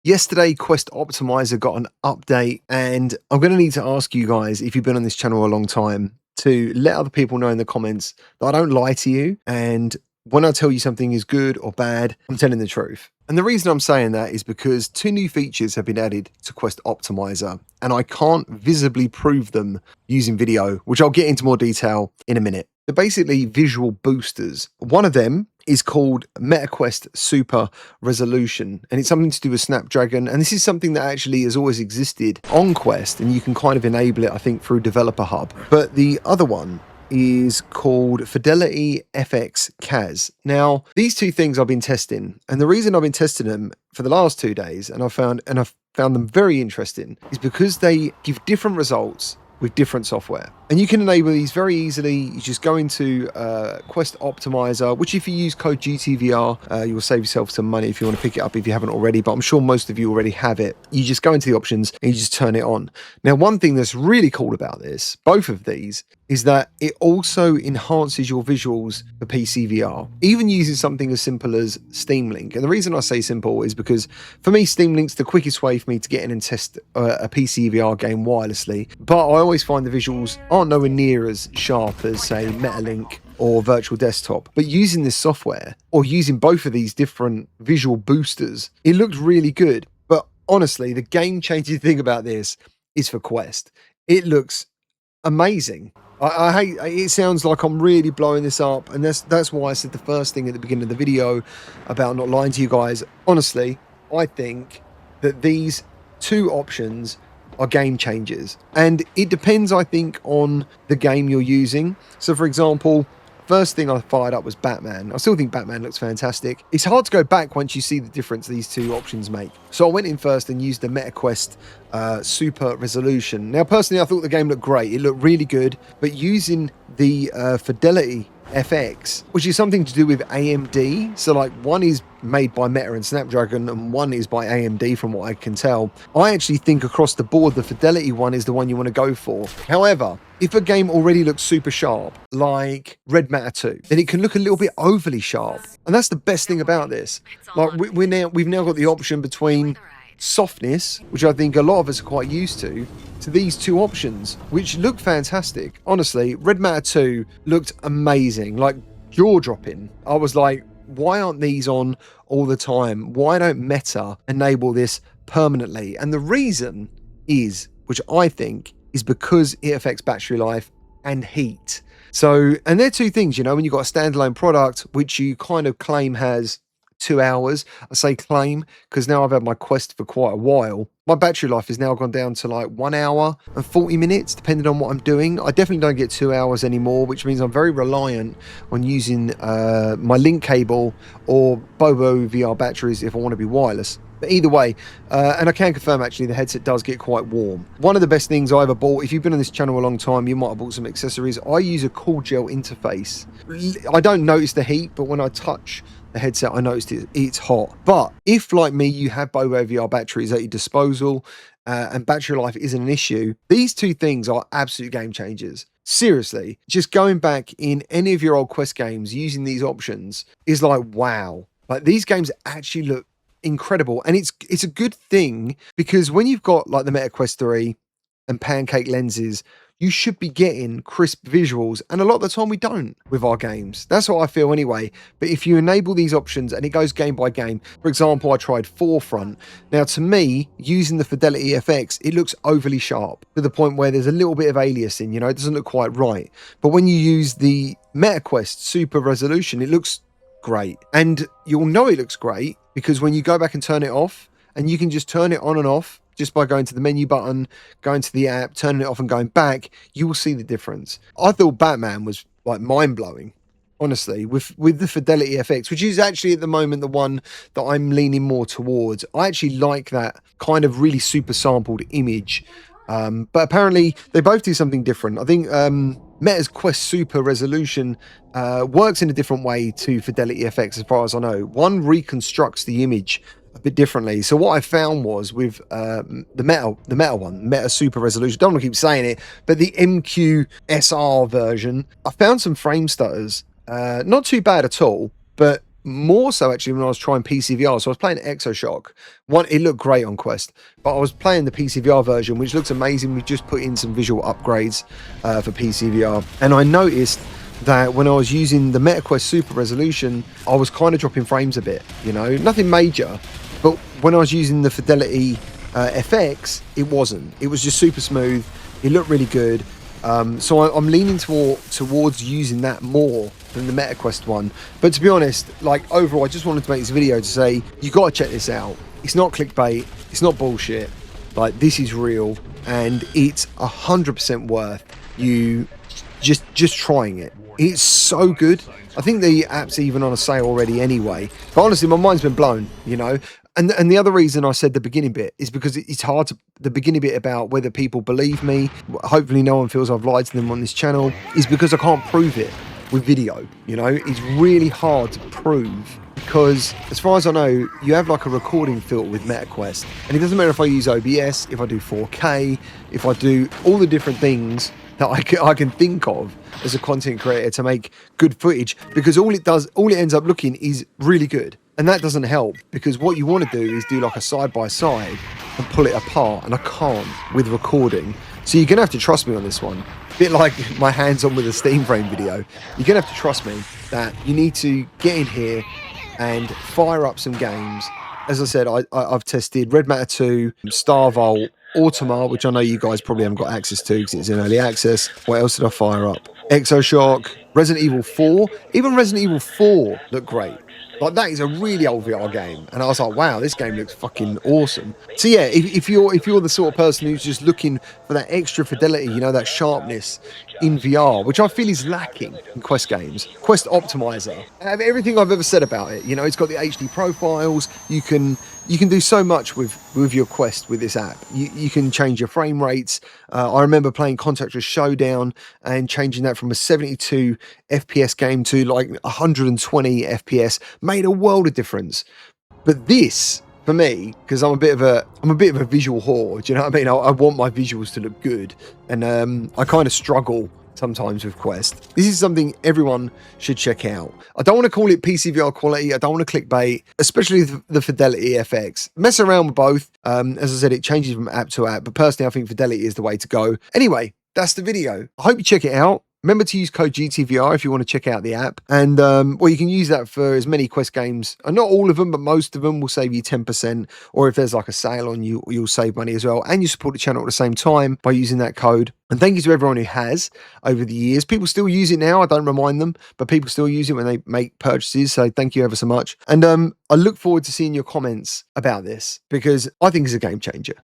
Yesterday, Quest Optimizer got an update, and I'm going to need to ask you guys, if you've been on this channel a long time, to let other people know in the comments that I don't lie to you. And when I tell you something is good or bad, I'm telling the truth. And the reason I'm saying that is because two new features have been added to Quest Optimizer, and I can't visibly prove them using video, which I'll get into more detail in a minute. They're basically visual boosters. One of them is called MetaQuest Super Resolution, and it's something to do with Snapdragon, and this is something that actually has always existed on Quest, and you can kind of enable it, I think, through Developer Hub. But the other one is called FidelityFX CAS. Now, these two things I've been testing, and the reason I've been testing them for the last 2 days, and I've found them very interesting, is because they give different results with different software. And you can enable these very easily. You just go into Quest Optimizer, which if you use code GTVR, you will save yourself some money if you want to pick it up if you haven't already, but I'm sure most of you already have it. You just go into the options and you just turn it on. Now, one thing that's really cool about this, both of these, is that it also enhances your visuals for PCVR, even using something as simple as Steam Link. And the reason I say simple is because for me, Steam Link's the quickest way for me to get in and test a PCVR game wirelessly. But I always find the visuals aren't nowhere near as sharp as, say, Metalink or Virtual Desktop. But using this software, or using both of these different visual boosters, it looked really good. But honestly, the game-changing thing about this is for Quest. It looks amazing. I hate it. Sounds like I'm really blowing this up, and that's why I said the first thing at the beginning of the video about not lying to you guys. Honestly, I think that these two options are game changers, and it depends, I think, on the game you're using. So for example, first thing I fired up was Batman. I still think Batman looks fantastic. It's hard to go back once you see the difference these two options make. So I went in first and used the MetaQuest Super Resolution. Now, personally, I thought the game looked great. It looked really good, but using the FidelityFX, which is something to do with AMD. So like one is made by Meta and Snapdragon and one is by AMD from what I can tell. I actually think across the board, the Fidelity one is the one you want to go for. However, if a game already looks super sharp, like Red Matter 2, then it can look a little bit overly sharp. And that's the best thing about this. Like we've now got the option between softness, which I think a lot of us are quite used to these two options, which look fantastic. Honestly, Red Matter 2 looked amazing, like jaw-dropping. I was like, why aren't these on all the time? Why don't Meta enable this permanently? And the reason is, which I think, is because it affects battery life and heat. So, and they're two things, you know, when you've got a standalone product, which you kind of claim has 2 hours. I say claim because now I've had my Quest for quite a while. My battery life has now gone down to like 1 hour and 40 minutes, depending on what I'm doing. I definitely don't get 2 hours anymore, which means I'm very reliant on using my link cable or Bobo VR batteries if I want to be wireless. But either way, and I can confirm actually the headset does get quite warm. One of the best things I ever bought, if you've been on this channel a long time, you might have bought some accessories. I use a cool gel interface. I don't notice the heat, but when I touch the headset, I noticed it's hot. But if, like me, you have Bobo VR batteries at your disposal and battery life isn't an issue, these two things are absolute game changers. Seriously, just going back in any of your old Quest games using these options is like, wow. Like these games actually look incredible, and it's a good thing because when you've got like the MetaQuest 3 and pancake lenses, you should be getting crisp visuals, and a lot of the time we don't with our games. That's what I feel anyway. But if you enable these options, and it goes game by game, for example, I tried Forefront. Now to me, using the FidelityFX, it looks overly sharp to the point where there's a little bit of aliasing, you know, it doesn't look quite right. But when you use the MetaQuest Super Resolution, it looks great, and you'll know it looks great because when you go back and turn it off, and you can just turn it on and off just by going to the menu button, going to the app, turning it off and going back, you will see the difference. I thought Batman was like mind-blowing, honestly, with the FidelityFX, which is actually at the moment the one that I'm leaning more towards. I actually like that kind of really super sampled image. But apparently they both do something different. I think Meta's Quest Super Resolution works in a different way to FidelityFX as far as I know. One reconstructs the image a bit differently. So what I found was with the Meta one, Meta Super Resolution, don't want to keep saying it, but the MQSR version, I found some frame stutters. Not too bad at all, but more so actually when I was trying PCVR. So I was playing Exoshock. One, it looked great on Quest, but I was playing the PCVR version, which looks amazing. We just put in some visual upgrades for PCVR, and I noticed that when I was using the MetaQuest Super Resolution, I was kind of dropping frames a bit, you know, nothing major, but when I was using the Fidelity FX, it wasn't. It was just super smooth. It looked really good. So I'm leaning towards using that more than the MetaQuest one. But to be honest, like overall, I just wanted to make this video to say, you got to check this out. It's not clickbait. It's not bullshit. Like, this is real, and it's 100% worth you just trying it. It's so good. I think the app's even on a sale already anyway. But honestly, my mind's been blown, you know. And the other reason I said the beginning bit is because it's hard to, the beginning bit about whether people believe me, hopefully no one feels I've lied to them on this channel, is because I can't prove it with video, you know. It's really hard to prove because as far as I know, you have like a recording filter with MetaQuest, and it doesn't matter if I use OBS, if I do 4K, if I do all the different things that I can think of as a content creator to make good footage, because all it ends up looking is really good. And that doesn't help, because what you want to do is do like a side-by-side and pull it apart, and I can't with recording. So you're going to have to trust me on this one. A bit like my hands-on with a Steam Frame video. You're going to have to trust me that you need to get in here and fire up some games. As I said, I've tested Red Matter 2, Starvolt, Automa, which I know you guys probably haven't got access to because it's in early access. What else did I fire up? Exoshock, Resident Evil 4. Even Resident Evil 4 looked great. Like, that is a really old VR game, and I was like, wow, this game looks fucking awesome. So yeah, if you're the sort of person who's just looking for that extra fidelity, you know, that sharpness in VR, which I feel is lacking in Quest games. Quest Optimizer, everything I've ever said about it, you know, it's got the HD profiles. You can do so much with your Quest with this app. You can change your frame rates. I remember playing Contractor Showdown and changing that from a 72 FPS game to like 120 FPS made a world of difference. But this, for me, because I'm a bit of a visual whore, do you know what I mean? I want my visuals to look good, and I kind of struggle sometimes with Quest. This is something everyone should check out. I don't want to call it PCVR quality. I don't want to clickbait, especially the Fidelity FX. Mess around with both. As I said, it changes from app to app, but personally, I think Fidelity is the way to go. Anyway, that's the video. I hope you check it out. Remember to use code GTVR if you want to check out the app. And, well, you can use that for as many Quest games. And not all of them, but most of them will save you 10%. Or if there's like a sale on you, you'll save money as well. And you support the channel at the same time by using that code. And thank you to everyone who has over the years. People still use it now. I don't remind them, but people still use it when they make purchases. So thank you ever so much. And I look forward to seeing your comments about this, because I think it's a game changer.